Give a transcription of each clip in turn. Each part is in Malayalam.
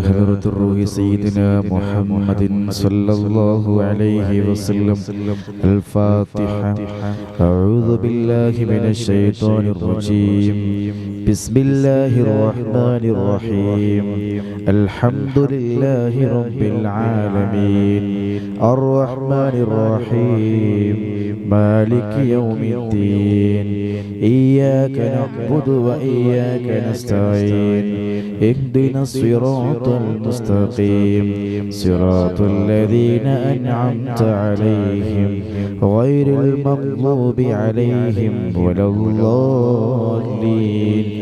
حضرة الروح سيدنا محمد صلى الله عليه وسلم. الفاتحة. أعوذ بالله من الشيطان الرجيم. بسم الله الرحمن الرحيم. الحمد لله رب العالمين الرحمن الرحيم مالك يوم الدين. إياك نعبد وإياك نستعين. اهدنا الصراط المستقيم صراط الذين أنعمت عليهم غير المغضوب عليهم ولا الضالين.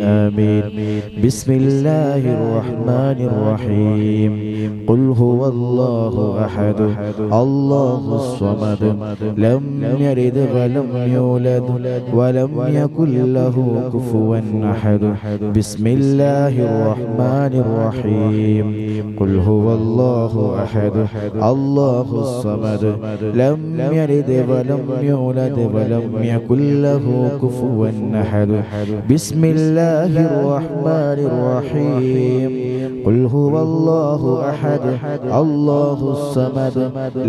آمين. بسم الله الرحمن الرحيم. قل هو الله أحد الله الصمد لم يلد ولم يولد ولم يكن له كفوا أحد. بسم الله الرحمن الرحيم. قل هو الله أحد الله الصمد لم يلد ولم يولد ولم يكن له كفوا أحد. بسم الله الرحمن الرحيم. قل هو الله أحد الله الصمد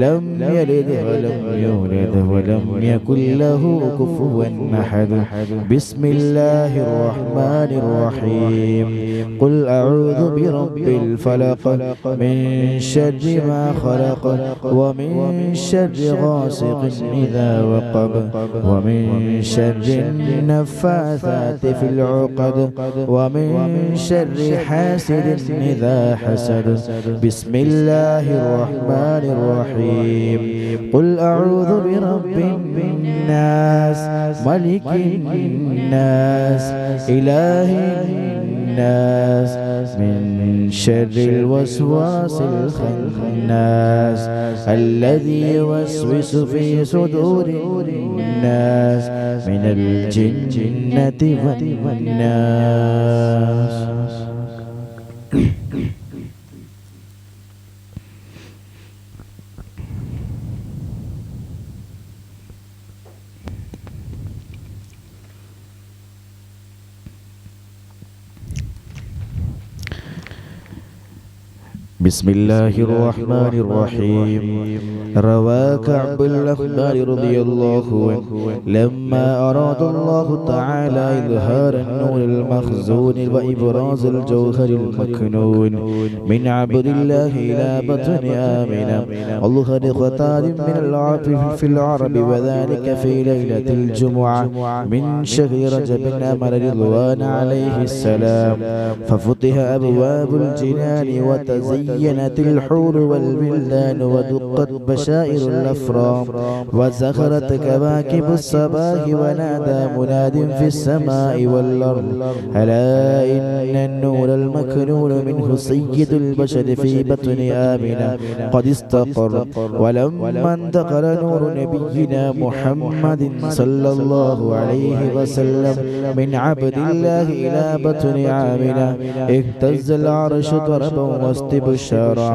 لم يلد ولم يولد ولم يكن له كفوا أحد. بسم الله الرحمن الرحيم. قل أعوذ برب الفلق من شر ما خلق ومن شر غاسق إذا وقب ومن شر النفاثات في العقد ومن شر حاسد إذا حسد. بسم الله الرحمن الرحيم. قل أعوذ برب الناس ملك الناس إله الناس من شر الوسواس الخناس الذي يوسوس في صدور الناس من الجنة والناس. بسم الله الرحمن الرحيم. روى كعب الأحبار رضي الله عنه لما أراد الله تعالى إظهار النور المخزون وإبراز الجوهر المكنون من عبد الله إلى بطن آمنة أظهر ختار من العاطف في العرب وذلك في ليلة الجمعة من شهر رجب أمر رضوان عليه السلام ففتح أبواب الجنان وتزينت الحور والبلدان ودقت بشائر الأفرام وزخرت كواكب الصباح ونادى مناد في السماء والأرض ألا إن النور المكنون منه سيد البشر في بطن آمنة قد استقر. ولما انتقل نور نبينا محمد صلى الله عليه وسلم من عبد الله إلى بطن آمنة اهتز العرش ضربا واستبشارا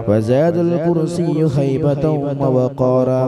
وزاد الكرسي هيبة ووقارا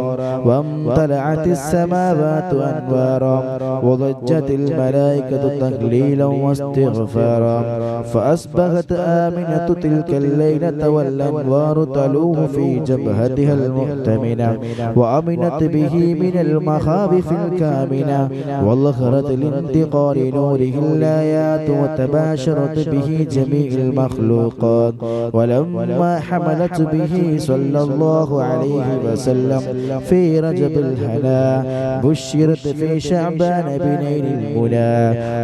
وامتلأت السماوات أنوارا وضجت الملائكة تهليلا واستغفارا فأصبحت آمنة تلك الليلة والأنوار تلوح في جبهتها المؤتمنة وأمنت به من المخاوف الكامنة وظهرت لانتقال نوره الآيات وتباشرت به جميع المخلوقات. ولما حملت به صلى الله عليه وسلم في رجب الهنا بشرت في شعبان بنيل المنى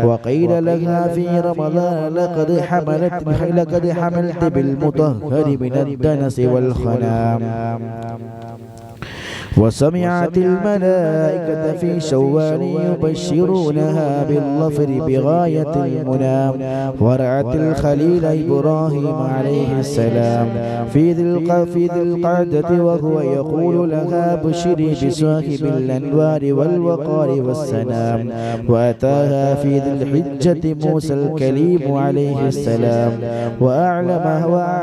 وقيل لها في رمضان لقد حملت بالمطهر من الدنس والخنام. وسمعت الملائكة في شوال يبشرونها بالظفر بغاية المنى ورأت الخليل إبراهيم عليه السلام في ذي القعدة وهو يقول لها بشري بصاحب الأنوار والوقار والسلام. وأتاها في ذي الحجة موسى الكليم عليه السلام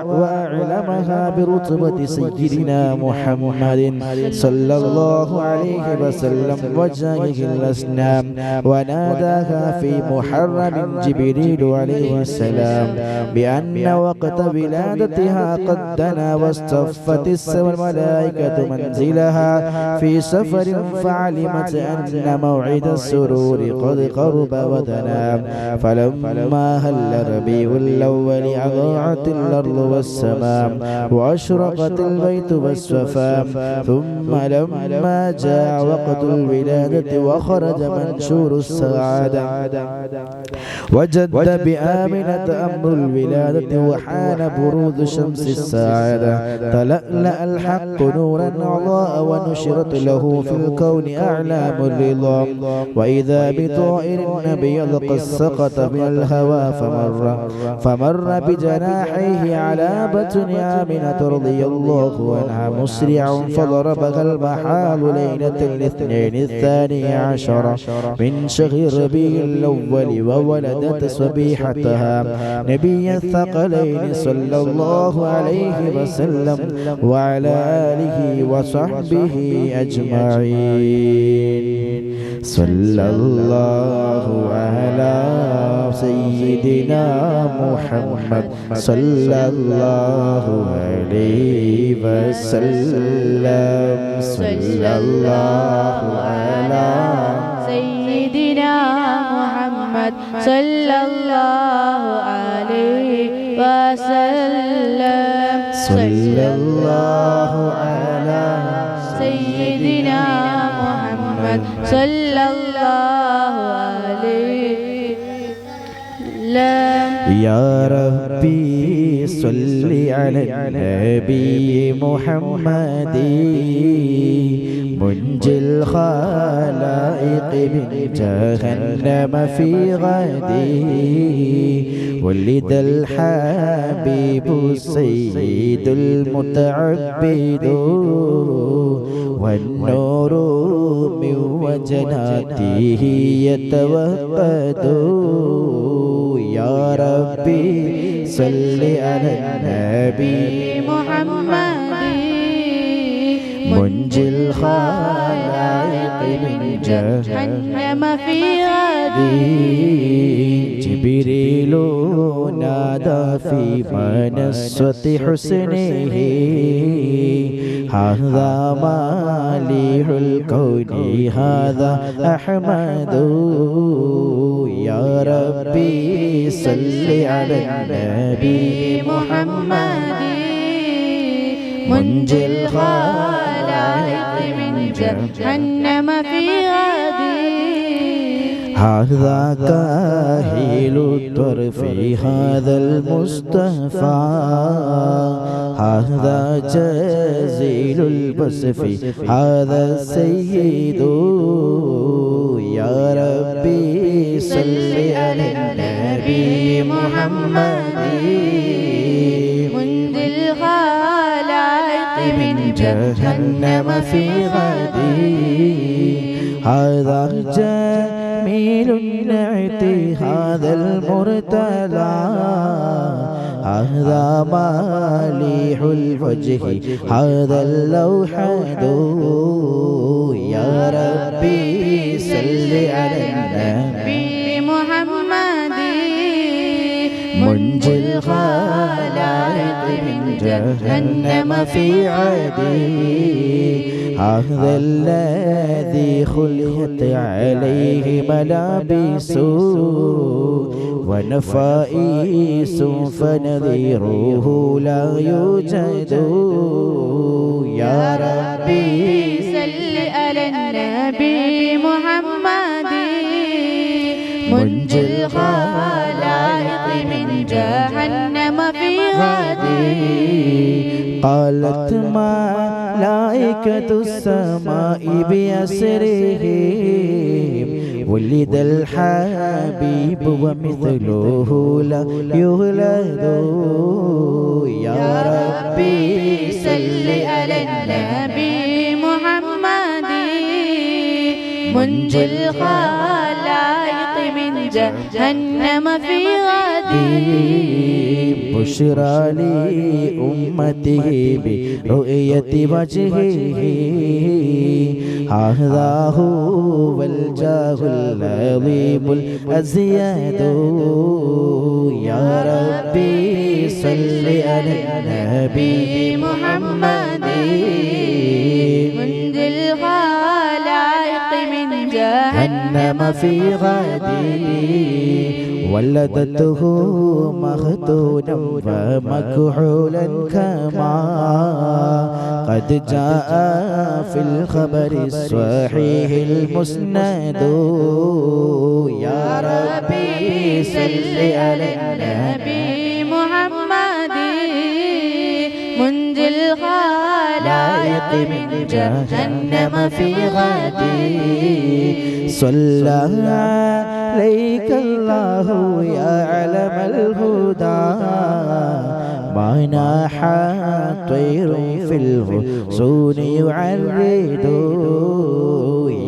وأعلمها برتبة سيدنا محمد صلى صلى الله عليه وسلم وجهه الأسنام وناداها في محرم جبريل عليه السلام بأن وقت ولادتها قد دنا واصطفت الملائكة منزلها في سفر فعلمت أن موعد السرور قد قرب ودنا فلما هل ربيع الأول أضاعت الأرض والسماء وأشرقت البيت والسفام ثم لما جاء وقت الولادة وخرج منشور السعادة وجد بآمنة أمر الولادة وحان بروز شمس السعادة تلألأ الحق نورا أضاء ونشرت له في الكون أعلام الرضا وإذا بطائر أبيض قد سقط من الهوى فمر بجناحيه على بطن آمنة رضي الله عنها مسرعا فضربها المحال ليلة الاثنين الثاني عشر من شهر ربيع الأول وولدت صبيحتها نبي الثقلين صلى الله عليه وسلم وعلى آله وصحبه أجمعين. صلى الله على سيدنا محمد صلى الله عليه وسلم. صلى الله على سيدنا محمد صلى الله عليه وسلم. صلى الله على سيدنا محمد صلى الله عليه وسلم. يا ربي صل على النبي محمد منجي الخلائق من جهنم في غدي ولد الحبيب السيد المتعبد والنور من وجناته يتوهد. يا ربي صل على النبي محمد منجي الخلائق من جهنم في غدي جبريل نادى في منصة حسنه هذا مالح الكون هذا أحمد. يا ربي صل على النبي محمد منجي الخلائق من جهنم في غدي هذا كاهل الطرف هذا المصطفى هذا جزيل البسف هذا السيد. يا ربي صل على النبي محمد منذ الخلائق من جهنم في غدي هذا جميل النعت هذا المرتلى هذا مالح الوجه هذا اللوحد. يا ربي صل على النبي محمد منجي الخلائق من جهنم في عدي هذا الذي خلقت عليه ملابس ونفائس فنظيره لا يوجد. يا ربي صل على النبي محمد منجي الخلائق من جهنم في غدي قالت ملائكة السماء بأسرهم ولد الحبيب ومثله لا يولد. يا ربي صل على النبي محمد منجي الخلائق من جهنم جهنم في غدي بشرى لأمته برؤية وجهه هذا هو الجاه العظيم الأزيد يا ربي صل على النبي محمد منذ الخلائق من جهنم في غدي ولدته مختونا ومكحولا كما قد جاء في الخبر الصحيح المسند يا ربي صل على النبي محمد منذ الخلائق من جهنم في غدي صلى عليك الله يا علم الهدى ما ناحى طير في الغصون يعرض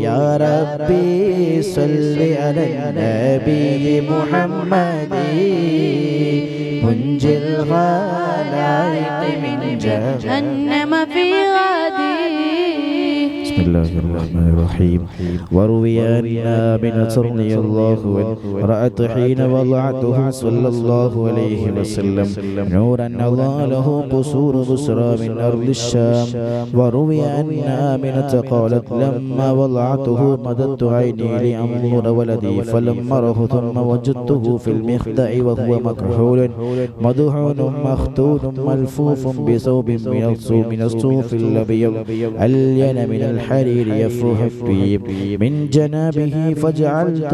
يا ربي صل على النبي محمد منجي الخلائق من جهنم في غدي بسم الله الرحمن الرحيم وروي أن آمنة رضي الله عنها رأت حين وضعته صلى الله عليه وسلم نورا أضاء له قصور بصرى من أرض الشام وروي أن آمنة قالت لما وضعته مددت عيني لأنظر ولدي فلما رأه ثم وجدته في المخدع وهو مكحول مدهون مختون ملفوف بثوب من الصوف الأبيض ألين من الحرير يفرح الطيب من جنابه فجعلت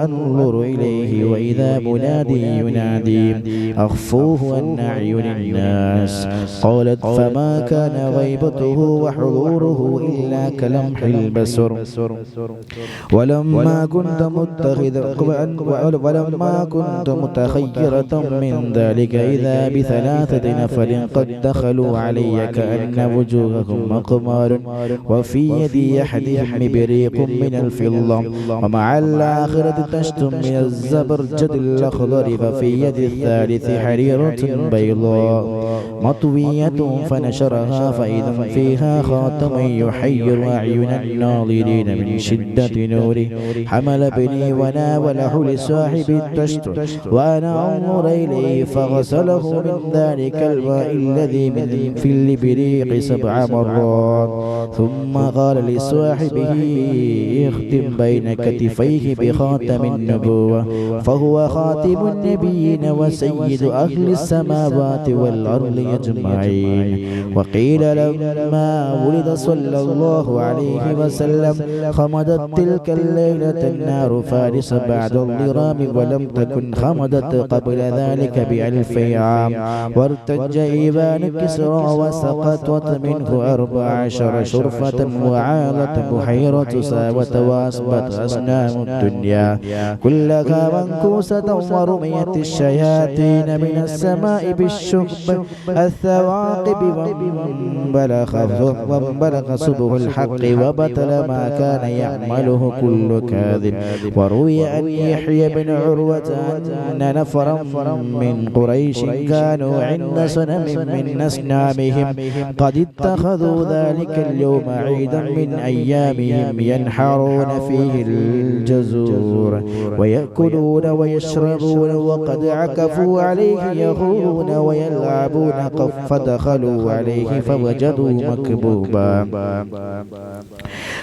أنظر إليه وإذا منادي ينادي أخفوه عن أعين الناس قالت فما كان غيبته وحضوره إلا كلمح البصر ولما كنت متخيرة من ذلك إذا بثلاثة نفر قد دخلوا علي كأن وجوههم أقمار وفي يد أحدهم بريق من الفضة ومع الآخرة تشت من الزبرجد الأخضر ففي يد الثالث حريرة بيضاء مطوية فنشرها فإذا فيها خاتم يحير أعين الناظرين من شدة نوره حمل ابني وناوله لصاحب التشت وأنا أنظر إليه فغسله من ذلك الماء الذي من في البريق 7 مرات ثم قال لصاحبه اختم بين كتفيه بخاتم النبوة فهو خاتم النبيين وسيد أهل السماوات والأرض أجمعين وقيل لما ولد صلى الله عليه وسلم خمدت تلك الليلة النار فارس بعد الضرام ولم تكن خمدت قبل ذلك ب1000 عام وارتج إيبان كسرى وسقطت منه 14 شرفة وعالت بحيرة ساوة وأصبت أصنام الدنيا كلها منكوسة ورميت الشياطين من السماء بالشهب الثواقب وانبلغ صبه الحق وبطل ما كان يعمله كل كاذب وروي أن يحيى بن عروة أن نفرا من قريش كانوا عند صنم من أصنامهم قد اتخذوا ذلك اليوم عيدا من أيامهم ينحرون فيه الجزور ويأكلون ويشربون وقد عكفوا عليه يخوضون ويلعبون فدخلوا عليه فوجدوا مكبوبا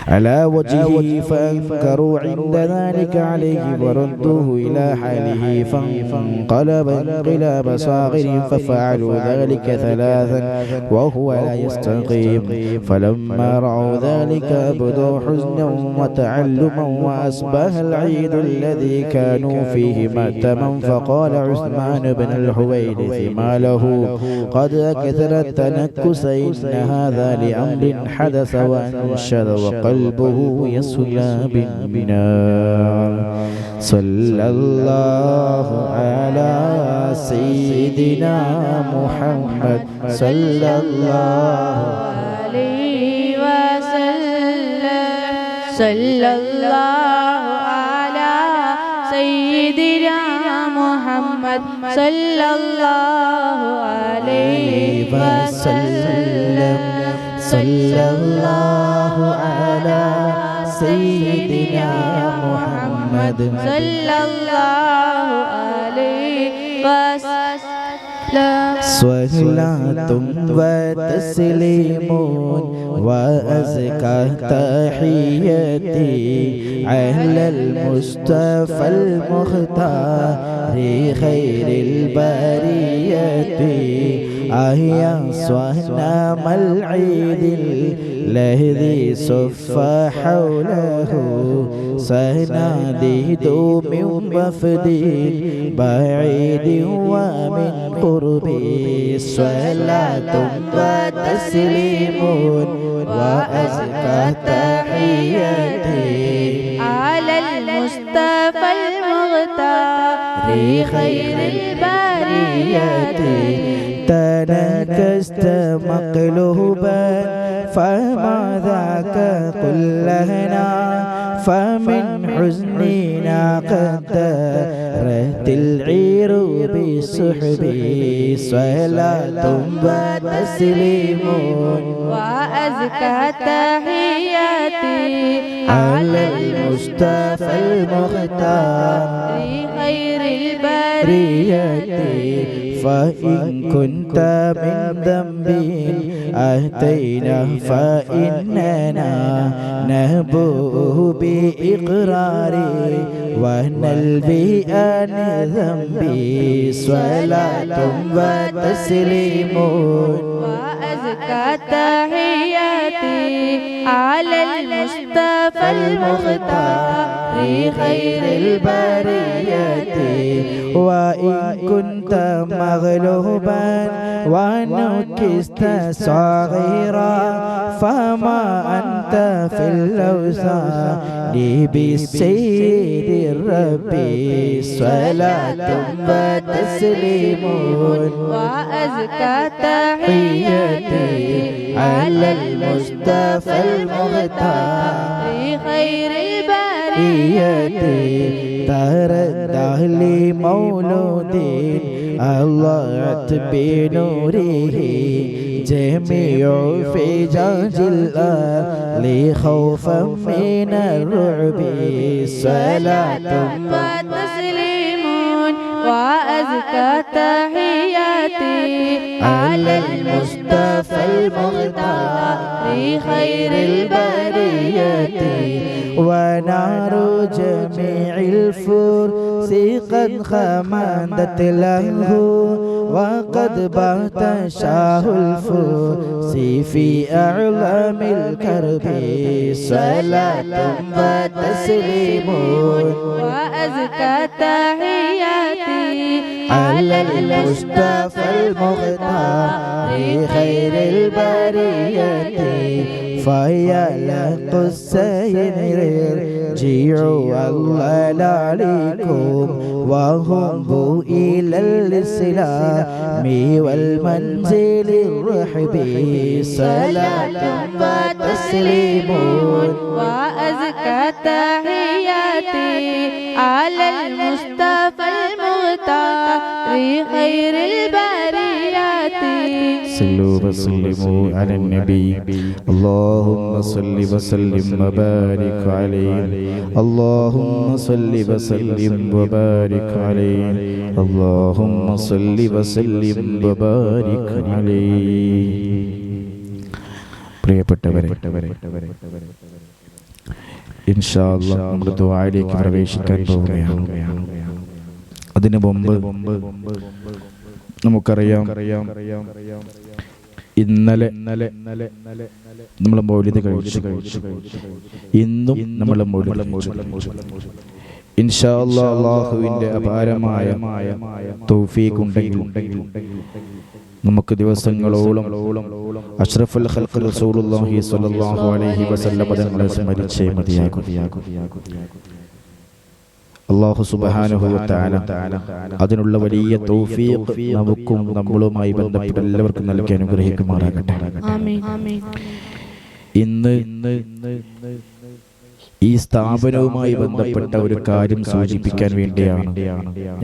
على وجهه فأنكروا عند ذلك عليه وردوه إلى حاله فانقلب انقلاب صاغر ففعلوا ذلك 3 وهو لا يستقيم فلما رأوا ذلك أبدوا حزنا وتعلما وأصبح العيد الذي كانوا فيه مأتما فقال عثمان بن الحويرث ما له قد أكثر التنكس إن هذا لأمر حدث وأنشد وقلبه يصلى بالنار صلى الله على سيدنا محمد صلى الله عليه وسلم صلى الله على سيدنا محمد صلى الله عليه وسلم صلى الله على سيدنا محمد صلى الله عليه وسلم صلاة وتسليم وأزكى تحياتي على المصطفى المختار خير البرية أهيا صنم العيد الذي صف حوله سناديد من وفد بعيد ومن قربي صلاة وتسليم وأزكى تحياتي على المصطفى المختار خير البرية تنكست مقلوبا فما ذاك قل لنا فمن حزننا قد دارت العير بسحبي صلاة وتسليم وأزكى تحياتي على المصطفى المختار خير البرية فإن كنت من ذنب أتينا فإننا نبوء بإقراري ونلبي عن ذنبي صلاة وتسليم وأزكى تحياتي على المصطفى المختار خير البرية وإن كنت مغلوبا ونكست صغيرا فما أنت في الأوثان بالسيد الرب صلاة وتسليم وأزكى تحياتي على المصطفى المختار خير البرية ترده لمولود الله بنوره جميع فجاج الأرض خوفا من الرعب صلاة وتسليم وأزكى تحياتي على المصطفى المختار خير البرية ونار جميع الفرس قد خمدت له وقد بات شاه الفرس في أعلام الكرب صلاة وتسليم وأزكى تحياتي على المصطفى المختار خير البرية فيا لقصين رجعوا الله عليكم وهم إلى الإسلام والمنزل الرحب صلاة وتسليم وأزكى تحياتي على المصطفى المختار خير البريات صلوا وسلموا على النبي اللهم صل وسلم وبارك عليه اللهم صل وسلم وبارك عليه اللهم صل وسلم وبارك عليه. പ്രിയപ്പെട്ടവരെ, ഇൻഷാ അല്ലാഹ് നമ്മുടെ ദുആയിലേക്ക് പ്രവേശിക്കാൻ പോവുകയാണ്. അതിനു മുമ്പ് നമുക്കറിയാം, ഇന്നലെ നമ്മൾ മൗലിദ് കഴിച്ചു. ഇന്നും നമ്മൾ മൗലിദ് ഇൻഷാ അല്ലാഹ് അല്ലാഹുവിന്റെ അപാരമായ തൗഫീഖ് ഉണ്ടെങ്കിൽ നമുക്ക് ദിവസങ്ങളോളം അഷ്റഫുൽ ഖൽഖ് റസൂലുള്ളാഹി സ്വല്ലല്ലാഹു അലൈഹി വസല്ലം തങ്ങളെ സ്മരിച്ചേ മതിയാകും. അല്ലാഹു സുബ്ഹാനഹു വ തആല അതിനുള്ള വലിയ തൗഫീഖ് നമുക്കും നമ്മളുമായി ബന്ധപ്പെട്ട എല്ലാവർക്കും നൽകി അനുഗ്രഹിക്കുമാറാകട്ടെ. ആമീൻ. ഇന്ന് ഈ സ്ഥാപനവുമായി ബന്ധപ്പെട്ട ഒരു കാര്യം സൂചിപ്പിക്കാൻ വേണ്ടിയാണ്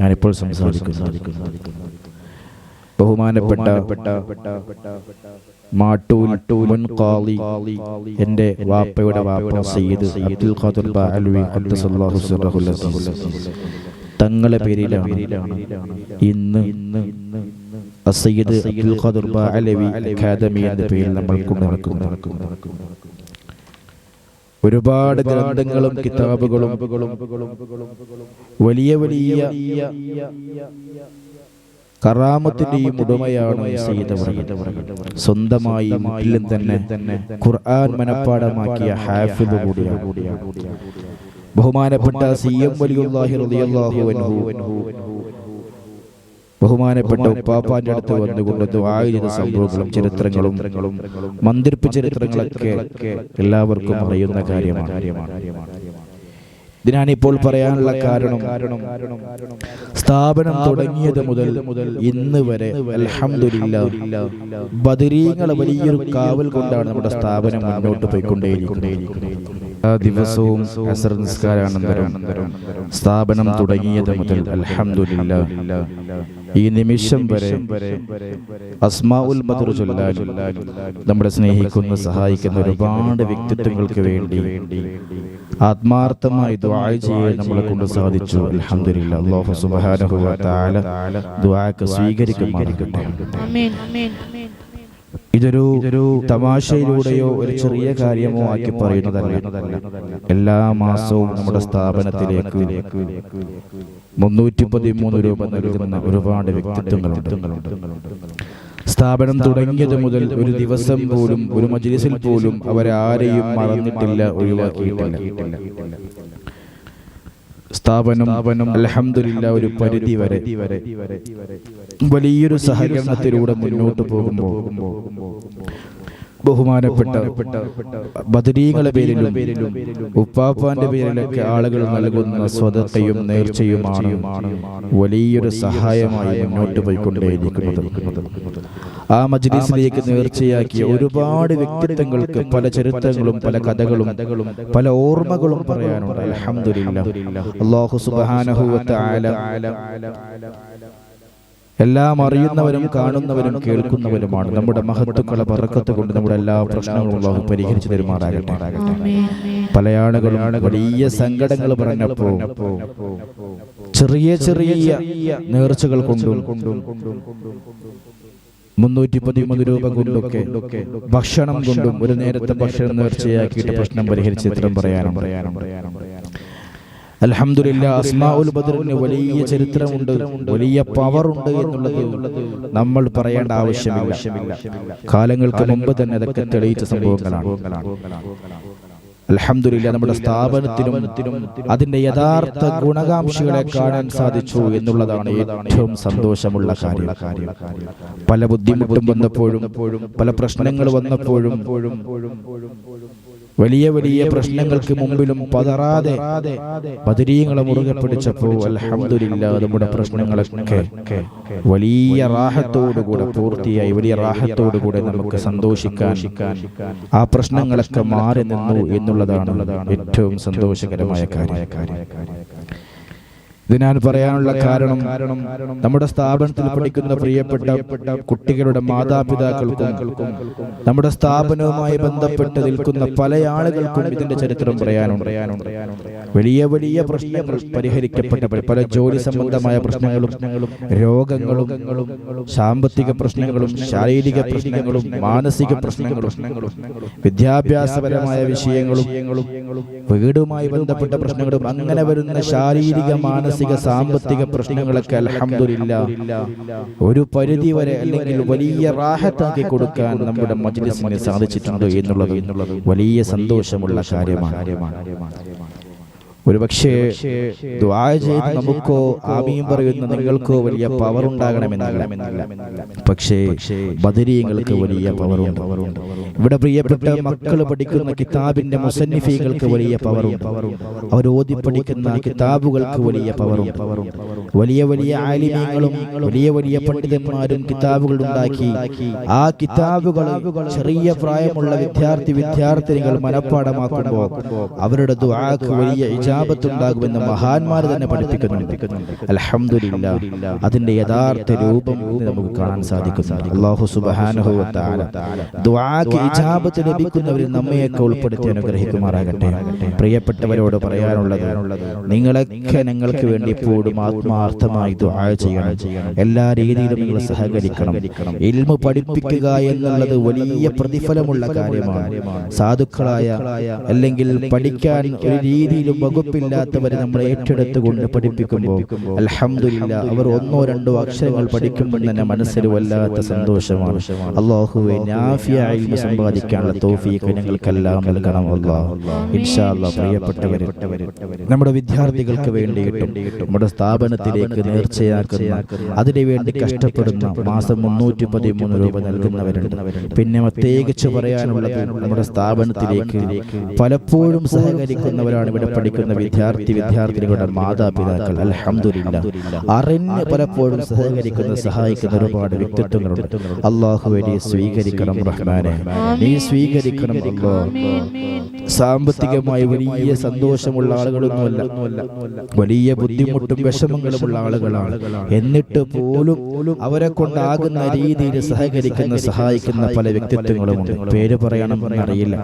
ഞാനിപ്പോൾ സംസാരിക്കുന്നത്. ബഹുമാനപ്പെട്ട മാട്ടൂൽ മുൻ ഖാളി എൻ്റെ വാപ്പയുടെ വാപ്പ സയ്യിദ് അബ്ദുൽ ഖാദിർ ബഅലവി ഖദ്ദസല്ലാഹു സിർറഹുൽ അസീസ് തങ്ങളുടെ പേരിലാണ് ഇന്ന് സയ്യിദ് അബ്ദുൽ ഖാദിർ ബഅലവി അക്കാദമി എന്ന പേരിൽ നമ്മൾ കൊണ്ടുനടക്കുന്നു. ഒരുപാട് ഗ്രന്ഥങ്ങളും കിതാബുകളും വലിയ വലിയ കറാമത്തിന്റെയും ഉടമയാണ് സയ്യിദ് അവറുകൾ. സ്വന്തമായി വീട്ടിലും തന്നെ ഖുർആൻ മനപ്പാഠമാക്കിയ ഹാഫിദ് കൂടിയാണ്. ബഹുമാനപ്പെട്ട സി.എം. വലിയുല്ലാഹി റളിയല്ലാഹു അൻഹു ബഹുമാനപ്പെട്ട ഉപ്പാപ്പാന്റെ അടുത്ത് വന്നുകൊണ്ട് ദുആ ചെയ്ത സംഭവങ്ങളും ചരിത്രങ്ങളും മന്ദിർപ്പ് ചരിത്രങ്ങളൊക്കെ എല്ലാവർക്കും അറിയുന്ന കാര്യമാണ്. ഇതിനാണിപ്പോൾ പറയാനുള്ള കാരണം, സ്ഥാപനം തുടങ്ങിയത് മുതൽ ഇന്ന് വരെ അൽഹംദുലില്ലാഹ് ബദരീങ്ങളെ വലിയൊരു കാവൽ കൊണ്ടാണ് നമ്മുടെ സ്ഥാപനം മുന്നോട്ട് പോയിക്കൊണ്ടേയിരിക്കുന്നത്. ദിവസവും അസ്ർ നിസ്കാരാനന്തരം സ്ഥാപനം തുടങ്ങിയത് മുതൽ അൽഹംദുലില്ലാഹ് ഈ നിമിഷം വരെ അസ്മാഉൽ ബദർ ചൊല്ലാൻ നമ്മളെ സ്നേഹിക്കുന്ന സഹായിക്കുന്ന ഒരുപാട് വ്യക്തിത്വങ്ങൾക്ക് വേണ്ടി ആത്മാർത്ഥമായി ദുആ ചെയ്യാൻ നമ്മളെ കൊണ്ട് സാധിച്ചു. അൽഹംദുലില്ലാഹ്. അല്ലാഹു സുബ്ഹാനഹു വ തആല ദുആക്ക് സ്വീകരിക്കുമാറാകട്ടെ. ആമീൻ. ഇതൊരു തമാശയിലൂടെയോ ഒരു ചെറിയ കാര്യമോ ആക്കി പറയുന്നതല്ല. എല്ലാ മാസവും നമ്മുടെ സ്ഥാപനത്തിലേക്ക് 313 രൂപ നൽകുന്ന ഒരുപാട് വ്യക്തിത്വങ്ങളുണ്ട്. സ്ഥാപനം തുടങ്ങിയത് മുതൽ ഒരു ദിവസം പോലും ഒരു മജ്‌ലിസിൽ പോലും അവരാരെയും മറന്നിട്ടില്ല, ഒഴിവാക്കിയിട്ടില്ല. സ്ഥാപനം അൽഹംദുലില്ലാഹ് ഒരു പരിധി വരെ വലിയൊരു സഹകരണത്തിലൂടെ മുന്നോട്ട് പോകുമ്പോൾ ബഹുമാനപ്പെട്ട ബദരീങ്ങളെ പേരിലും ഉപ്പാപ്പാന്റെ പേരിലൊക്കെ ആളുകൾ നൽകുന്ന സ്വതക്കയും നേർച്ചയുമാണ് വലിയൊരു സഹായമായി മുന്നോട്ട് പോയിക്കൊണ്ടേയിരിക്കുന്നത്. ആ മജ്‌ലിസിലേക്ക് നേർച്ചയാക്കിയ ഒരുപാട് വ്യക്തിത്വങ്ങൾക്ക് പല ചരിത്രങ്ങളും പല കഥകളും പല ഓർമ്മകളും പറയാനുണ്ട്. അൽഹംദുലില്ലാഹ്. അല്ലാഹു സുബ്ഹാനഹു വ തആല എല്ലാം അറിയുന്നവരും കാണുന്നവരും കേൾക്കുന്നവരുമാണ്. നമ്മുടെ മഹത്തുക്കളെ ബറക്കത്ത് കൊണ്ട് നമ്മുടെ എല്ലാ പ്രശ്നങ്ങളും അല്ലാഹു പരിഹരിച്ചു തരുമാറാകട്ടെ. പല ആളുകളും വലിയ സങ്കടങ്ങൾ പറഞ്ഞപ്പോൾ ചെറിയ നേർച്ചകൾ കൊണ്ടും 313 രൂപ കൊണ്ടൊക്കെ ഭക്ഷണം കൊണ്ടും ഒരു നേരത്തെ ഭക്ഷണം നേർച്ചയാക്കിയിട്ട് പ്രശ്നം പരിഹരിച്ച് ചിത്രം പറയാനുണ്ട്. അൽഹംദുലില്ലാഹ്. അസ്മാഉൽ ബദറിന് വലിയ ചരിത്രമുണ്ട്, വലിയ പവറുണ്ട് എന്നുള്ളത് നമ്മൾ പറയേണ്ട ആവശ്യമില്ല. കാലങ്ങൾക്ക് മുമ്പ് തന്നെ അതൊക്കെ തെളിയിച്ച സംഭവങ്ങളാണ്. അൽഹംദുലില്ലാഹ്. നമ്മുടെ സ്ഥാപനത്തിലും അതിന്റെ യഥാർത്ഥ ഗുണകാംക്ഷികളെ കാണാൻ സാധിച്ചു എന്നുള്ളതാണ് ഏറ്റവും സന്തോഷമുള്ള കാര്യം. പല ബുദ്ധിമുട്ടും വന്നപ്പോഴും പല പ്രശ്നങ്ങൾ വന്നപ്പോഴും വലിയ പ്രശ്നങ്ങൾക്ക് മുമ്പിലും പതറാതെ ബദരീങ്ങളെ മുറുകെ പിടിച്ചപ്പോൾ അൽഹംദുലില്ലാഹ് നമ്മുടെ പ്രശ്നങ്ങളൊക്കെ വലിയ റാഹത്തോടുകൂടെ പൂർത്തിയായി. വലിയ റാഹത്തോടുകൂടെ നമുക്ക് സന്തോഷിക്കാൻ ആ പ്രശ്നങ്ങളൊക്കെ മാറി നിന്നു എന്നുള്ളതാണ് ഏറ്റവും സന്തോഷകരമായ കാര്യം. ഇത് ഞാൻ പറയാനുള്ള കാരണം, നമ്മുടെ സ്ഥാപനത്തിൽ പഠിക്കുന്ന പ്രിയപ്പെട്ട കുട്ടികളുടെ മാതാപിതാക്കൾക്കും നമ്മുടെ സ്ഥാപനവുമായി ബന്ധപ്പെട്ട് നിൽക്കുന്ന പല ആളുകൾക്കും ഇതിന്റെ ചരിത്രം പറയാനുണ്ട്. വലിയ പ്രശ്നങ്ങൾ പരിഹരിക്കപ്പെട്ട പല ജോലി സംബന്ധമായ പ്രശ്നങ്ങളും രോഗങ്ങളും സാമ്പത്തിക പ്രശ്നങ്ങളും ശാരീരിക പ്രശ്നങ്ങളും മാനസിക പ്രശ്നങ്ങളും വിദ്യാഭ്യാസപരമായ വിഷയങ്ങളും വീടുമായി ബന്ധപ്പെട്ട പ്രശ്നങ്ങളും അങ്ങനെ വരുന്ന ശാരീരിക മാനസിക സാമ്പത്തിക പ്രശ്നങ്ങളൊക്കെ അൽഹംദുലില്ലാഹ് ഒരു പരിധി വരെ അല്ലെങ്കിൽ വലിയ റാഹത്താക്കി കൊടുക്കാൻ നമ്മുടെ മജ്‌ലിസിന് സാധിച്ചിട്ടുണ്ട് എന്നുള്ളത് വലിയ സന്തോഷമുള്ള കാര്യമാണ്. ഒരുപക്ഷേ ദുആ ചെയ്ത് നമുക്കോ ആമീൻ പറയുന്ന നിങ്ങൾക്കോ വലിയ പവർ ഉണ്ടാകണമെന്നില്ല. പക്ഷേ ബദരീങ്ങൾക്ക് വലിയ പവറുണ്ട്. ഇവിടെ പ്രിയപ്പെട്ട മക്കൾ പഠിക്കുന്ന കിതാബിന്റെ മുസന്നിഫീകൾക്ക് വലിയ പവറുണ്ട്. അവർ ഓതി പഠിക്കുന്ന കിതാബുകൾക്ക് വലിയ പവറുണ്ട്. വലിയ വലിയ ആലിമീങ്ങളും വലിയ വലിയ പണ്ഡിതന്മാരും കിതാബുകൾ ഉണ്ടാക്കി ആ കിതാബുകൾ ചെറിയ പ്രായമുള്ള വിദ്യാർത്ഥിനികൾ മനഃപ്പാഠമാക്കുമ്പോൾ അവരുടെ ദുആക്ക് വലിയ ഇജാബത്തുണ്ടാകുമെന്ന് മഹാന്മാർ തന്നെ പഠിപ്പിക്കുന്നുണ്ട്. അൽഹംദുലില്ലാഹ്, അതിന്റെ യഥാർത്ഥ രൂപം നമുക്ക് കാണാൻ സാധിക്കുന്നു. അല്ലാഹു സുബ്ഹാനഹു വ തആല ദുആക്ക് ഇജാബത്ത് ലഭിക്കുന്നവരിൽ നമ്മയൊക്കെ ഉൾപ്പെടുത്തി അനുഗ്രഹിക്കുമാറാകട്ടെ. പ്രിയപ്പെട്ടവരോട് പറയാനുള്ളത്, നിങ്ങളൊക്കെ ഞങ്ങൾക്ക് വേണ്ടി എപ്പോഴും ആത്മാർത്ഥമായി ദുആ ചെയ്യണം. എല്ലാ രീതിയിലും നിങ്ങൾ സഹകരിക്കണം. ഇൽമു പഠിപ്പിക്കുക എന്നുള്ളത് വലിയ പ്രതിഫലമുള്ള കാര്യമാണ്. സാധുക്കളായ അല്ലെങ്കിൽ പഠിക്കാൻ ഒരു രീതിയിലും വകുപ്പില്ലാത്തവരെ നമ്മൾ ഏറ്റെടുത്തുകൊണ്ട് പഠിപ്പിക്കുമ്പോൾ അൽഹംദുലില്ലാഹ് അവർ ഒന്നോ രണ്ടോ അക്ഷരങ്ങൾ പഠിക്കുമ്പോൾ തന്നെ മനസ്സിൽ വല്ലാത്ത സന്തോഷമാണ്. അല്ലാഹുവേ, നാഫിയ ഇൽമു സമ്പാദിക്കാനുള്ള തൗഫീഖ് ഞങ്ങൾക്കെല്ലാം നൽകണം അല്ലാഹ്. ഇൻഷാ അല്ലാഹ് പ്രിയപ്പെട്ടവരെ, നമ്മുടെ വിദ്യാർത്ഥികൾക്ക് വേണ്ടിയിട്ടും നമ്മുടെ സ്ഥാപനത്തിലേക്ക് നേർച്ചയാക്കുന്ന അതിനുവേണ്ടി കഷ്ടപ്പെടുന്ന മാസം 313 രൂപ നൽകുന്നവരുണ്ട്. പിന്നെ പ്രത്യേകിച്ച് പറയാനുള്ളത്, നമ്മുടെ സ്ഥാപനത്തിലേക്ക് പലപ്പോഴും സഹകരിക്കുന്നവരാണ് ഇവിടെ പഠിക്കുന്ന വിദ്യാർത്ഥിനികളുടെ മാതാപിതാക്കൾ. അൽഹംദുലില്ലാഹ്, അറിഞ്ഞ് പലപ്പോഴും സഹായിക്കുന്ന ഒരുപാട് വ്യക്തിത്വങ്ങളുണ്ട്. അല്ലാഹുവേ, നീ സ്വീകരിക്കണം റഹ്മാനെ, നീ സ്വീകരിക്കണം അല്ലാഹ്. സാമ്പത്തികമായി വലിയ സന്തോഷമുള്ള ആളുകളൊന്നുമല്ല, വലിയ ബുദ്ധിമുട്ടും വിഷമങ്ങളുമുള്ള ആളുകളാണ്. എന്നിട്ട് പോലും അവരെ കൊണ്ടാകുന്ന രീതിയിൽ സഹായിക്കുന്ന പല വ്യക്തിത്വങ്ങളുമുണ്ട്. പേര് പറയണമെന്നറിയില്ല.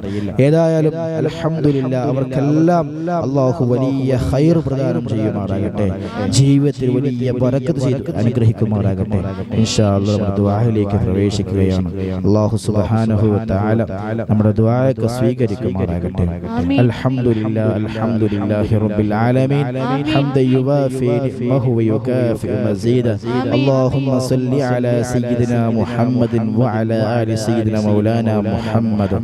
ഏതായാലും അൽഹംദുലില്ലാഹ് അവർക്കെല്ലാം അല്ലാഹു വലിയ ഖൈർ പ്രദാനം ചെയ്യുമാറാകട്ടെ. ജീവിതത്തിൽ വലിയ ബറക്കത്ത് ചെയ്ത് അനുഗ്രഹിക്കുമാറാകട്ടെ. ഇൻഷാ അല്ലാഹ് നമ്മുടെ ദുആയിലേക്ക് പ്രവേശിക്കുകയാണ്. അല്ലാഹു സുബ്ഹാനഹു വ തആല നമ്മുടെ ദുആയൊക്കെ സ്വീകരിക്കുമാറാകട്ടെ. അൽഹംദുലില്ലാഹി റബ്ബിൽ ആലമീൻ ഹംദൻ യുവാഫി നിഅമഹു വയുകാഫി മസീദ. അല്ലാഹുമ്മ സല്ലി അലാ സയ്യിദിനാ മുഹമ്മദിൻ വഅലാ ആലി സയ്യിദിനാ മൗലാനാ മുഹമ്മദ്.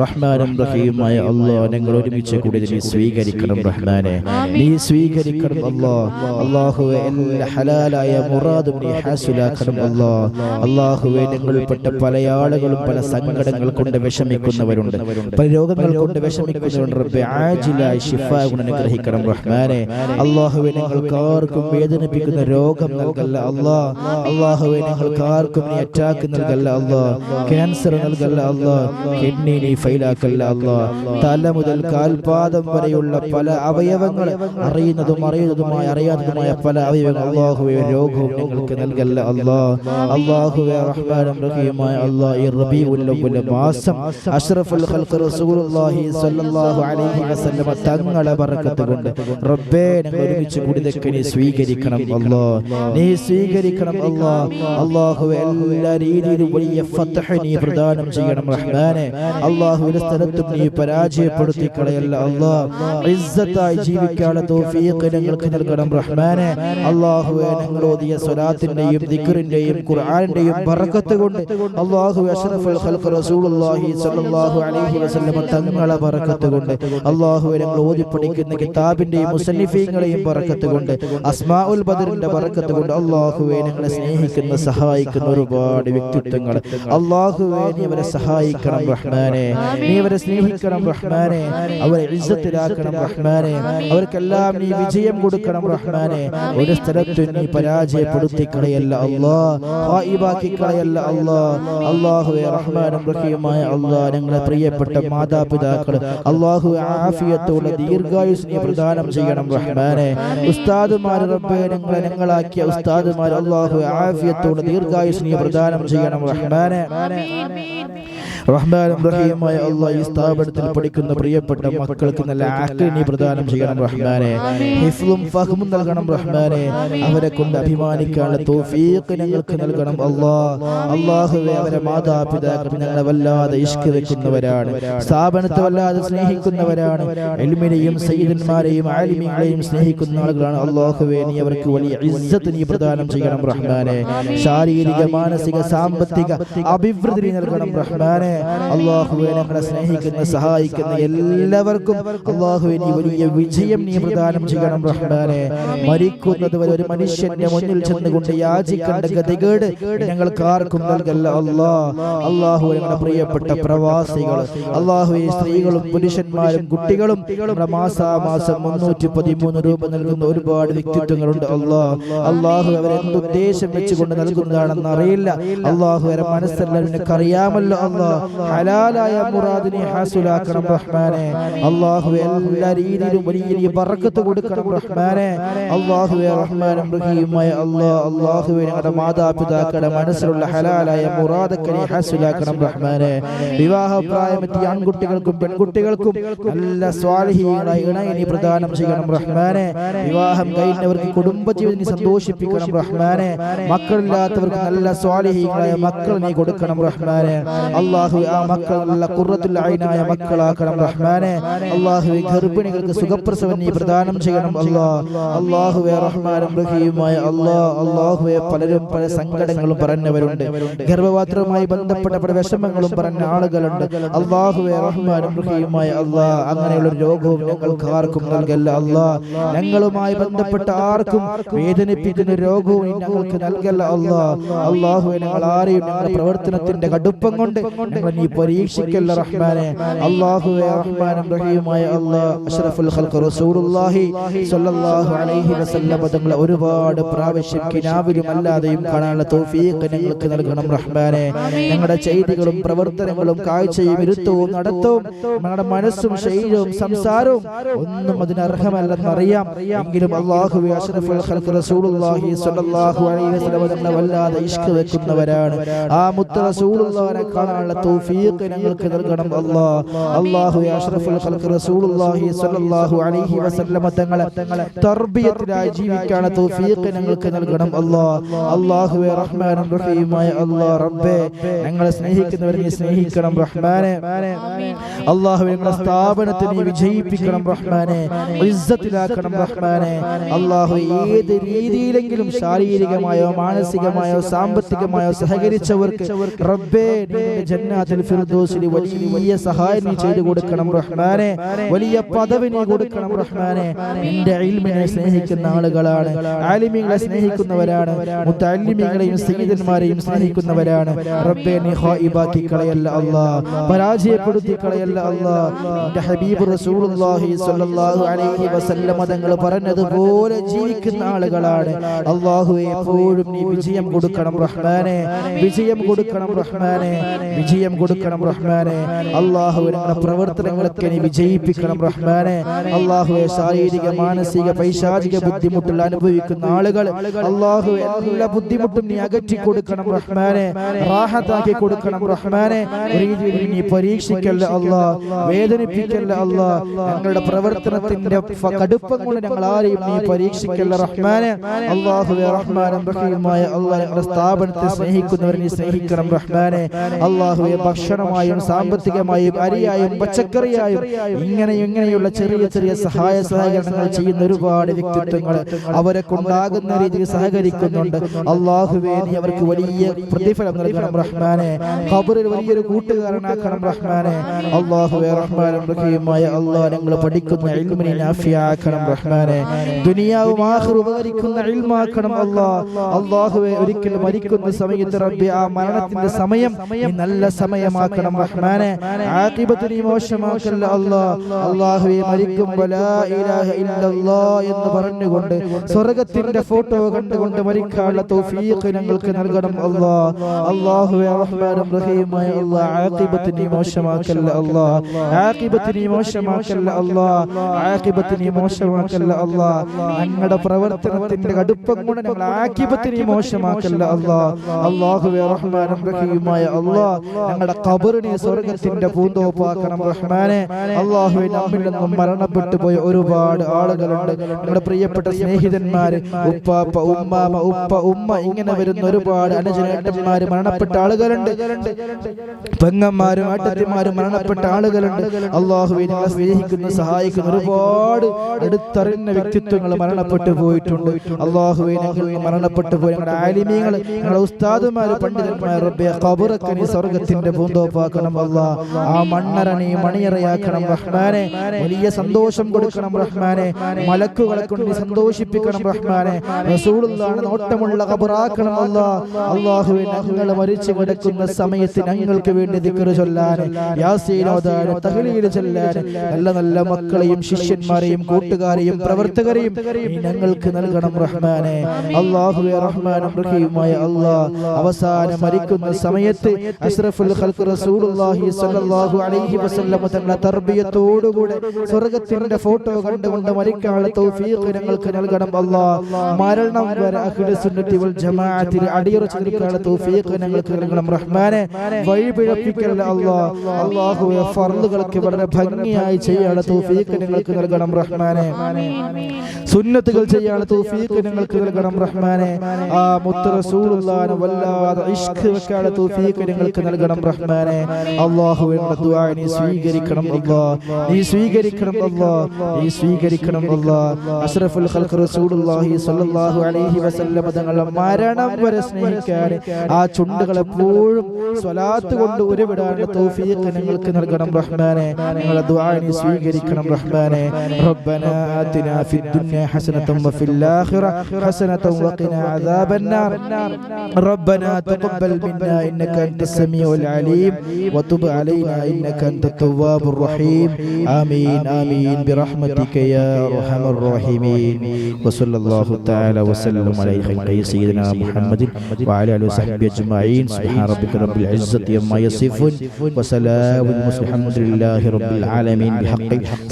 റഹ്മാനും റഹീമായ അല്ലാഹ്, ഞങ്ങൾ ഒരുമിച്ച് കൂടി നീ സ്വീകരിക്കണം റഹ്മാനെ, നീ സ്വീകരിക്കണം അല്ലാഹ്. അല്ലാഹുവേ, എല്ലാ ഹലാലായ മുറാദും നീ ഹാസിലാക്കണം അല്ലാഹ്. അല്ലാഹുവേ, ഞങ്ങൾപ്പെട്ട പല ആളുകളും പല സങ്കടങ്ങൾ കൊണ്ട് വിഷമിക്കുന്നവരുണ്ട്, പല രോഗങ്ങൾ കൊണ്ട് വിഷമിക്കുന്നവരുണ്ട്. റബ്ബേ, ആജിലായി ശിഫാ കൊണ്ട് അനുഗ്രഹിക്കണം റഹ്മാനെ. അല്ലാഹുവേ, ഞങ്ങൾക്ക് ആർക്കും വേദനിപ്പിക്കുന്ന രോഗം നൽകല്ല അല്ലാഹ്. അല്ലാഹുവേ, ഞങ്ങൾക്ക് ആർക്കും നീ അറ്റാക്ക് നൽകല്ല അല്ലാഹ്, ക്യാൻസർ നൽകല്ല അല്ലാഹ്, കിഡ്നി നീ ഫെയിലാക്കല്ല അല്ലാഹ്. തല മുതൽ കാൽപാദം വരെയുള്ള പല അവയവങ്ങൾ, അറിയാത്തതുമായ പല അവയവങ്ങൾ അല്ലാഹുവേ രോഗവും ഞങ്ങൾക്ക് നൽകല്ല അല്ലാഹ്. അല്ലാഹുവേ, റഹ്മാനും റഹീമായ അല്ലാഹ്, ഈ റബീഉൽ അവ്വൽ മാസം അഷ്റഫുൽ ഖൽഖ് റസൂലുള്ളാഹി സ്വല്ലല്ലാഹു അലൈഹി വസല്ലം തങ്ങളെ ബറക്കത്ത് കൊണ്ട് റബ്ബേ, ഞങ്ങൾ ഒരുമിച്ച് കൂടി നീ സ്വീകരിക്കണം അല്ലാഹ്, നീ സ്വീകരിക്കണം അല്ലാഹ്. അല്ലാഹുവേ, എല്ലാ രീതിയിലും വലിയ ഫത്ഹ് നീ പ്രദാനം ചെയ്യണം റഹ്മാനെ. അല്ലാഹു, ഒരു സ്ഥലത്തും നീ പരാജയപ്പെടുത്തി കളയല്ല അല്ലാഹ്. ഇസ്സത്തായി ജീവിക്കാനുള്ള തൗഫീഖ് ഞങ്ങൾക്ക് നൽകണം റഹ്മാനെ. അല്ലാഹുവേ, ഞങ്ങൾ ഓതിയ സ്വലാത്തിന്റെയും ദിക്റിന്റെയും ഖുർആനിന്റെയും ബറക്കത്ത് കൊണ്ട് അല്ലാഹുവേ, അഷ്റഫുൽ ഖൽഖ് റസൂലുള്ളാഹി സ്വല്ലല്ലാഹു അലൈഹി വസല്ലം തങ്ങളെ ബറക്കത്ത് കൊണ്ട് അല്ലാഹുവേ, ഞങ്ങൾ ഓതി പഠിക്കുന്ന കിതാബിന്റെയും മുസന്നിഫീങ്ങളെയും ബറക്കത്ത് കൊണ്ട് അസ്മാഉൽ ബദറിന്റെ ബറക്കത്ത് കൊണ്ട് അല്ലാഹുവേ, ഞങ്ങളെ സ്നേഹിക്കുന്ന സഹായിക്കുന്ന ഒരുപാട് വ്യക്തിത്വങ്ങൾ അല്ലാഹുവേ, നീ അവരെ സഹായിക്കണം റഹ്മാനെ, നീ അവരെ സ്നേഹിക്കണം റഹ്മാനെ, അവരെ ഇസ്സത്തിലാക്കണം റഹ്മാനെ, അവർക്കെല്ലാം നീ വിജയം കൊടുക്കണം റഹ്മാനെ. ഒരു സ്ഥലത്തും നീ പരാജയപ്പെടുത്തി കളയല്ല അല്ലാഹ്, ഖായിബാക്കി കളയല്ല അല്ലാഹ്. അല്ലാഹുവേ, റഹ്മാനും റഹീമായ അല്ലാഹ്, ഞങ്ങളെ പ്രിയപ്പെട്ട മാതാപിതാക്കൾ അല്ലാഹുവേ, ആഫിയത്തോടെ ദീർഘായുസ് നീ പ്രദാനം ചെയ്യണം റഹ്മാനെ. ഉസ്താദുമാർ റബ്ബേ, ഞങ്ങളാക്കിയ ഉസ്താദുമാർ അല്ലാഹുവേ, ആഫിയത്തോടെ ദീർഘായുസ് നീ പ്രദാനം ചെയ്യണം റഹ്മാനെ. റഹ്മാനും റഹീമായ അല്ലാഹ്, ഈ സ്ഥാപനത്തിൽ പഠിക്കുന്ന പ്രിയപ്പെട്ട മക്കൾക്ക് നല്ല അഖ്ൽ നീ പ്രദാനം ചെയ്യണം റഹ്മാനെ. ഹിഫ്ളും ഫഹ്മും നൽകണം റഹ്മാനെ. അവരെ കൊണ്ട് അഭിമാനിക്കാനുള്ള തൗഫീഖ് ഞങ്ങൾക്ക് നൽകണം അല്ലാഹ്. അല്ലാഹുവേ, അവരെ മാതാപിതാക്കൾ ഞങ്ങളെ വല്ലാതെ ഇഷ്ക് വെക്കുന്നവരാണ്, സ്ഥാപനത്തെ വല്ലാതെ സ്നേഹിക്കുന്നവരാണ്, ഇൽമിനെയും സയ്യിദന്മാരെയും ആലിമീങ്ങളെയും സ്നേഹിക്കുന്ന ആളുകളാണ്. അല്ലാഹുവേ, നീ അവർക്ക് വലിയ ഇസ്സത്ത് നീ പ്രദാനം ചെയ്യണം റഹ്മാനെ. ശാരീരിക, മാനസിക, സാമ്പത്തിക അഭിവൃദ്ധി നൽകണം റഹ്മാനെ. അല്ലാഹുവേ, ഞങ്ങളെ സ്നേഹിക്കുന്ന സഹായിക്കുന്ന എല്ലാവർക്കും അല്ലാഹുവേ, നീ വലിയ വലിയ വിജയം നീ പ്രദാനം ചെയ്യണം റഹ്മാനെ. മരിക്കുന്നത് വരെ ഒരു മനുഷ്യന്റെ മുന്നിൽ ചെന്നുകൊണ്ട് യാചിക്കേണ്ട ഗതികേട് ഞങ്ങൾക്ക് ആർക്കും നൽകല്ല അല്ലാ. അല്ലാഹു ഞങ്ങളുടെ പ്രിയപ്പെട്ട പ്രവാസികൾ, അല്ലാഹുവേ സ്ത്രീകളും പുരുഷന്മാരും കുട്ടികളും നമ്മുടെ മാസാമാസം 313 രൂപ നൽകുന്ന ഒരുപാട് വ്യക്തിത്വങ്ങളുണ്ട് അല്ലാ. അല്ലാഹു അവരെന്തുദ്ദേശം വെച്ചുകൊണ്ട് നൽകുന്നതാണെന്ന് അറിയില്ല. അല്ലാഹു അവരെ മനസ്സെല്ലാം നിനക്ക് അറിയാമല്ലോ അല്ലാ. ഹലാലായ മുറാദിനെ ഹാസിലാക്കണം റഹ്മാനെ. അല്ലാഹുവേ എല്ലാ രീതിയിലും വലിയ ബർക്കത്ത് കൊടുക്കണം റഹ്മാനെ. അല്ലാഹുവേ റഹ്മാനും റഹീമായ അല്ലാ. അല്ലാഹുവേ ഞങ്ങളുടെ മാതാപിതാക്കളുടെ മനസ്സിലുള്ള ഹലാലായ മുറാദൊക്കെ നീ ഹാസിലാക്കണം റഹ്മാനെ. വിവാഹപ്രായമെത്തിയ ആൺകുട്ടികൾക്കും പെൺകുട്ടികൾക്കും നല്ല സ്വാലിഹീങ്ങളായ ഇണയെ നീ പ്രദാനം ചെയ്യണം റഹ്മാനെ. വിവാഹം കഴിഞ്ഞവർക്ക് കുടുംബജീവിതം നീ സന്തോഷിപ്പിക്കണം റഹ്മാനെ. മക്കളില്ലാത്തവർക്ക് നല്ല സ്വാലിഹീങ്ങളായ മക്കൾ നീ കൊടുക്കണം റഹ്മാനെ. അല്ലാഹു ആ മക്കൾ നല്ല ഖുർറത്തുൽ ഐനായ മക്കളാക്കണം റഹ്മാനെ. അല്ലാഹുവേ ഗർഭിണികൾക്ക് സുഖപ്രസവം നീ പ്രദാനം ചെയ്യണം അല്ലാ. അല്ലാഹുവേ റഹ്മാനും റഹീമായ അല്ലാ. അല്ലാഹുവേ പലരും പല സങ്കടങ്ങളും പറഞ്ഞവരുണ്ട്, ഗർഭപാത്രവുമായി ബന്ധപ്പെട്ട പല വിഷമങ്ങളും പറഞ്ഞ ആളുകളുണ്ട്. അല്ലാഹുവേ റഹ്മാനും റഹീമായ അല്ലാ. അങ്ങനെയുള്ള രോഗവും ഞങ്ങൾക്ക് ആർക്കും നൽകല്ല അല്ലാ. ഞങ്ങളുമായി ബന്ധപ്പെട്ട ആർക്കും വേദനിപ്പിക്കുന്ന രോഗവും ഞങ്ങൾക്ക് നൽകല്ല അല്ലാ. അല്ലാഹുവേ ഞങ്ങൾ ആരെയും ഞങ്ങളുടെ പ്രവർത്തനത്തിന്റെ കടുപ്പം കൊണ്ട് ഞങ്ങൾ നീ പരീക്ഷിക്കല്ല റഹ്മാനെ. അല്ലാഹുവേ റഹ്മാനും റഹീമായ അല്ലാ. അഷ്റഫുൽ ഖൽഖ് റസൂലുള്ളാഹി സ്വല്ലല്ലാഹു അലൈഹി വസല്ലം തങ്ങളെ ഒരുപാട് പ്രാവശ്യം കിനാവിലും അല്ലാതെയും കാണാനുള്ള തൗഫീഖ് ഞങ്ങൾക്ക് നൽകണം റഹ്മാനെ. ഞങ്ങളുടെ ചെയ്തികളും പ്രവർത്തനങ്ങളും കാഴ്ചയും ഇരുത്തവും നടത്തവും ഞങ്ങളുടെ മനസ്സും ശരീരവും സംസാരവും ഒന്നും അതിനർഹമല്ലെന്നറിയാം. എങ്കിലും അല്ലാഹുവേ അഷ്റഫുൽ ഖൽഖ് റസൂലുള്ളാഹി സ്വല്ലല്ലാഹു അലൈഹി വസല്ലം തങ്ങളെ വല്ലാതെ ഇഷ്ക് വെക്കുന്നവരാണ്. ആ മുത്ത് റസൂലുള്ളാഹിനെ കാണാനുള്ള തൗഫീഖ് ഞങ്ങൾക്ക് നൽകണം അല്ലാ. അല്ലാഹുവേ അഷ്റഫുൽ ഖൽഖ് റസൂലുള്ളാഹി സ്വല്ലല്ലാഹു അലൈഹി വസല്ലം തങ്ങളെ തർബിയത്തിലായി ജീവിക്കാനുള്ള തൗഫീഖ് ഞങ്ങൾക്ക് നൽകണം അല്ലാ. അല്ലാഹുവേ റഹ്മാനും റഹീമായ അല്ലാ. റബ്ബേ ഞങ്ങളെ സ്നേഹിക്കുന്നവരെ നീ സ്നേഹിക്കണം റഹ്മാനെ. അല്ലാഹുവേ ഞങ്ങളുടെ സ്ഥാപനത്തെ നീ വിജയിപ്പിക്കണം റഹ്മാനെ. ഇസ്സത്തിലാക്കണം റഹ്മാനെ. അല്ലാഹുവേ ഏത് രീതിയിലെങ്കിലും ശാരീരികമായോ മാനസികമായോ സാമ്പത്തികമായോ സഹകരിച്ചവർക്ക് റബ്ബേ നിന്റെ ജന്നാത്തുൽ ഫിർദൗസിൽ വലിയ സഹായം നീ ചെയ്തു കൊടുക്കണം റഹ്മാനെ. വലിയ പദവി നീ കൊടുക്കണം റഹ്മാനെ. നിന്റെ ഇൽമിനെ സ്നേഹിക്കുന്ന ആളുകളാണ്, ആലിമീങ്ങളെ സ്നേഹിക്കുന്നവരാണ്, മുത്തഅല്ലിമീങ്ങളെയും സയ്യിദന്മാരെയും സ്നേഹിക്കുന്നവരാണ്. റബ്ബേ നീ ഖായിബാക്കി കളയല്ല അല്ലാ, പരാജയപ്പെടുത്തി കളയല്ല അല്ലാ. നിന്റെ ഹബീബ് റസൂലുള്ളാഹി സ്വല്ലല്ലാഹു അലൈഹി വസല്ലം തങ്ങൾ പറഞ്ഞതുപോലെ ജീവിക്കുന്ന ആളുകളാണ്. അല്ലാഹുവേ എപ്പോഴും നീ വിജയം കൊടുക്കണം റഹ്മാനെ. വിജയം കൊടുക്കണം റഹ്മാനെ. വിജയം കൊടുക്കണം റഹ്മാനെ. അല്ലാഹുവേ ഞങ്ങളുടെ പ്രവർത്തനങ്ങളൊക്കെ നീ വിജയിപ്പിക്കണം റഹ്മാനെ. അല്ലാഹുവേ ശാരീരിക മാനസിക പൈശാചിക ബുദ്ധിമുട്ടുകൾ അനുഭവിക്കുന്ന ആളുകൾ അല്ലാഹുവേ എല്ലാ ബുദ്ധിമുട്ടും നീ അകറ്റി കൊടുക്കണം റഹ്മാനെ. റാഹത്താക്കി കൊടുക്കണം റഹ്മാനെ. നീ പരീക്ഷിക്കല്ല അല്ലാ, വേദനിപ്പിക്കല്ല അല്ലാ. ഞങ്ങളുടെ പ്രവർത്തനത്തിന്റെ കടുപ്പം കൊണ്ട് ഞങ്ങൾ ആരെയും നീ പരീക്ഷിക്കല്ല റഹ്മാനെ. അല്ലാഹുവേ റഹ്മാനും റഹീമായ അല്ലാ. ഞങ്ങളുടെ സ്ഥാപനത്തെ സ്നേഹിക്കുന്നവരെ നീ സ്നേഹിക്കണം റഹ്മാനെ. അല്ലാഹുവേ ഭക്ഷണമായും സാമ്പത്തികമായും അരിയായും പച്ചക്കറിയായും ഇങ്ങനെയുള്ള ചെറിയ ചെറിയ സഹായ സഹകരണങ്ങൾ ചെയ്യുന്ന ഒരുപാട് വ്യക്തിത്വങ്ങൾ അവരെ കൊണ്ടാകുന്ന രീതിയിൽ സഹകരിക്കുന്നുണ്ട്. അല്ലാഹുവേ നീ അവർക്ക് വലിയ പ്രതിഫലം നൽകണം റഹ്മാനെ. ഖബറിൽ വലിയൊരു കൂട്ടുകാരനാക്കണം റഹ്മാനെ. അല്ലാഹുവേ റഹ്മാനും റഹീമായ അല്ലാ. ഞങ്ങൾ പഠിക്കുന്ന ഇൽമിനെ നാഫിയാക്കണം റഹ്മാനെ. ദുനിയാവും ആഖിറവും ഉപകരിക്കുന്ന ഇൽമാക്കണം അല്ലാ. അല്ലാഹുവേ ഒരിക്കൽ മരിക്കുന്ന സമയത്ത് റബ്ബി ആ മരണത്തിന്റെ സമയം നീ നല്ല സമയമാക്കണം റഹ്മാനെ. ആഖിബത്ത് നീ മോശമാക്കല്ല അല്ലാ. അല്ലാഹുവേ മരിക്കുമ്പോൾ ലാ ഇലാഹ ഇല്ലല്ലാഹ് എന്ന് പറഞ്ഞുകൊണ്ട് സ്വർഗ്ഗത്തിന്റെ ഫോട്ടോ കണ്ടുകൊണ്ട് മരിക്കാനുള്ള തൗഫീഖ് ഞങ്ങൾക്ക് നൽകണം അല്ലാ. അല്ലാഹുവേ റഹ്മാനും റഹീമായ അല്ലാ. ആഖിബത്ത് നീ മോശമാക്കല്ല അല്ലാ. ആഖിബത്ത് നീ മോശമാക്കല്ല അല്ലാ. ആഖിബത്ത് നീ മോശമാക്കല്ല അല്ലാ. ഞങ്ങളുടെ പ്രവർത്തനത്തിന്റെ കടുപ്പം കൊണ്ട് ഞങ്ങൾ ആഖിബത്ത് നീ മോശമാക്കല്ല അല്ലാ. അല്ലാഹുവേ റഹ്മാനും റഹീമായ അല്ലാ. ഞങ്ങളുടെ ഖബറിനെ സ്വർഗ്ഗത്തിന്റെ പൂന്തോപ്പാക്കണം റഹ്മാനെ. അല്ലാഹുവേ നമ്മിൽ നിന്നും മരണപ്പെട്ടു പോയ ഒരുപാട് ആളുകളുണ്ട്. നമ്മുടെ പ്രിയപ്പെട്ട സ്നേഹിതന്മാര്, ഉപ്പാപ്പ, ഉമ്മാമ, ഉപ്പ, ഉമ്മ, ഇങ്ങനെ വരുന്ന ഒരുപാട് അനുജനേട്ടന്മാര് മരണപ്പെട്ട ആളുകളുണ്ട്. പെങ്ങന്മാരും ഏട്ടത്തിമാരും മരണപ്പെട്ട ആളുകളുണ്ട്. അല്ലാഹുവേ ഞങ്ങളെ സ്നേഹിക്കുന്ന സഹായിക്കുന്ന ഒരുപാട് അടുത്തറിയുന്ന വ്യക്തിത്വങ്ങൾ മരണപ്പെട്ടു പോയിട്ടുണ്ട്. അല്ലാഹുവേ ഞങ്ങൾ മരണപ്പെട്ടു പോയി ഞങ്ങളുടെ ആലിമീങ്ങൾ, ഞങ്ങളുടെ ഉസ്താദുമാര്, പണ്ഡിതന്മാർ റബ്ബേ ഖബറൊക്കെ നീ സ്വർഗ്ഗത്തിന്റെ പൂന്തോപ്പാക്കണം അല്ലാ. ആ മണ്ണറ നീ മണിയറയാക്കണം റഹ്മാനെ. വലിയ സന്തോഷം കൊടുക്കണം റഹ്മാനെ. മലക്കുകളെ കൊണ്ട് നീ സന്തോഷിപ്പിക്കണം റഹ്മാനെ. റസൂലുള്ളാഹിയുടെ നോട്ടമുള്ള ഖബറാക്കണം അല്ലാഹ്. അല്ലാഹുവേ, ഞങ്ങൾ മരിച്ചു കിടക്കുന്ന സമയത്ത് ഞങ്ങൾക്ക് വേണ്ടി ദിക്ർ ചൊല്ലാൻ, യാസീൻ ഓതാൻ, തഹ്ലീൽ ചൊല്ലാൻ നല്ല നല്ല മക്കളെയും ശിഷ്യന്മാരെയും കൂട്ടുകാരെയും പ്രവർത്തകരെയും നീ ഞങ്ങൾക്ക് നൽകണം റഹ്മാനെ. അല്ലാഹുവേ, റഹ്മാനും റഹീമായ അല്ലാഹ്, അവസാനം മരിക്കുന്ന സമയത്ത് അഷ്റഫുൽ ഖൽഖ് റസൂലുള്ളാഹി സ്വല്ലല്ലാഹു അലൈഹി വസല്ലം തങ്ങളുടെ തർബിയത്തോടുകൂടെ സ്വർഗ്ഗത്തിന്റെ ഫോട്ടോ കണ്ടുകൊണ്ട് മരിക്കാനുള്ള തൗഫീഖ് ഞങ്ങൾക്ക് നൽകണം അല്ലാഹ്. മരണം വരെ അഹ്ലു സുന്നത്തി വൽ ജമാഅത്തിൽ അടിയുറച്ചു നിൽക്കാനുള്ള തൗഫീഖ് ഞങ്ങൾക്ക് നൽകണം റഹ്മാനെ. വഴിപിഴപ്പിക്കല്ല അല്ലാഹ്. അല്ലാഹുവേ, ഫർളുകൾക്ക് വളരെ ഭംഗിയായി ചെയ്യാനുള്ള തൗഫീഖ് ഞങ്ങൾക്ക് നൽകണം റഹ്മാനെ. സുന്നത്തുകൾ ചെയ്യാനുള്ള തൗഫീഖ് ഞങ്ങൾക്ക് നൽകണം റഹ്മാനെ. ആ മുത്ത് റസൂലുള്ളാഹിനെ വല്ലാതെ ഇഷ്ഖ് വെക്കാനുള്ള തൗഫീഖ് ഞങ്ങൾക്ക് നൽകണം റഹ്മാനെ. അല്ലാഹുവേ, ഞങ്ങളുടെ ദുആ നീ സ്വീകരിക്കണം അല്ലാഹ്. നീ സ്വീകരിക്കണം അല്ലാഹ്. നീ സ്വീകരിക്കണം അല്ലാഹ്. അഷ്റഫുൽ ഖൽഖ് റസൂലുള്ളാഹി സ്വല്ലല്ലാഹു അലൈഹി വസല്ലം തങ്ങളുടെ മരണം വരെ സ്നേഹിക്കാൻ ആ ചുണ്ടുകൾ എപ്പോഴും സ്വലാത്ത് കൊണ്ട് ഉരുവിടാനുള്ള തൗഫീഖ് ഞങ്ങൾക്ക് നൽകണം റഹ്മാനെ. ഞങ്ങളുടെ ദുആ നീ സ്വീകരിക്കണം റഹ്മാനെ. റബ്ബനാ ആതിനാ ഫിദ് ദുനിയ ഹസനതൻ വഫിൽ ആഖിറ ഹസനതൻ വഖിനാ അദാബന്നാർ. റബ്ബനാ തഖബ്ബൽ മിന്നാ ഇന്നക അൻതസ് സമീഉൽ അലീം വതുബ് അലൈനാ ഇന്നക അൻതത് തവ്വാബുർ റഹീം. ആമീൻ ആമീൻ برحمتك يا ارحم الراحمين. وصلى الله تعالى وسلم على خير سيدنا محمد وعلى اله وصحبه اجمعين. سبحان ربك رب العزة عما يصفون وسلام الحمد لله رب العالمين. بحق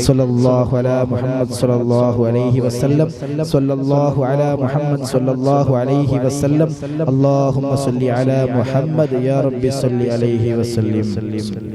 صلى الله على محمد صلى الله عليه وسلم. صلى الله على محمد صلى الله عليه وسلم. اللهم صل على محمد يا رب صل عليه وسلم.